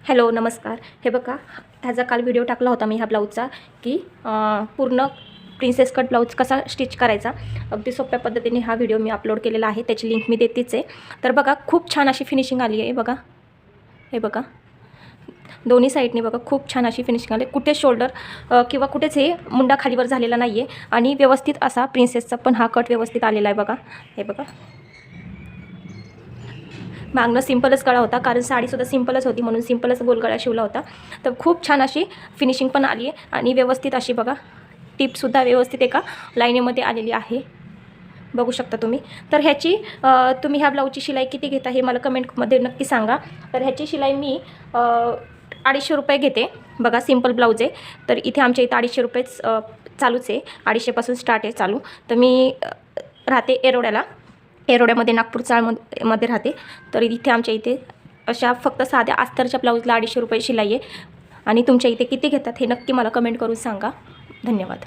Hello नमस्कार. हे बघा, ह्याचा काल व्हिडिओ टाकला होता मी ह्या ब्लाऊजचा की पूर्ण प्रिन्सेस कट ब्लाऊज कसा स्टिच करायचा. अगदी सोप्या पद्धतीने हा व्हिडिओ मी अपलोड केलेला आहे, त्याची लिंक मी देतेच आहे. तर बघा, खूप छान अशी फिनिशिंग आली आहे. बघा, हे बघा, दोन्ही साईडनी बघा खूप छान अशी फिनिशिंग आली. कुठे शोल्डर किंवा कुठेच हे मुंडा खालीवर झालेला नाही आहे आणि व्यवस्थित असा प्रिन्सेसचा पण हा कट व्यवस्थित आलेला आहे. बघा, हे बघा, मागणं सिंपलच गळा होता, कारण साडीसुद्धा सिंपलच होती म्हणून सिंपलच गोल गळा शिवला होता. तर खूप छान अशी फिनिशिंग पण आली आहे आणि व्यवस्थित अशी बघा टिपसुद्धा व्यवस्थित एका लाईनीमध्ये आलेली आहे, बघू शकता तुम्ही. तर ह्याची तुम्ही ह्या ब्लाऊजची शिलाई किती घेता हे मला कमेंटमध्ये नक्की सांगा. तर ह्याची शिलाई मी 250 रुपये घेते. बघा, सिंपल ब्लाऊज आहे, तर इथे आमच्या इथे 250 रुपयेच चालूच आहे, 250पासून स्टार्ट आहे चालू. तर मी राहते एरोड्यामध्ये, नागपूर चाळमध्ये राहते. तर इथे आमच्या इथे अशा फक्त साध्या अस्तरच्या ब्लाऊजला 250 रुपये शिलाई आहे. आणि तुमच्या इथे किती घेतात हे नक्की मला कमेंट करून सांगा. धन्यवाद.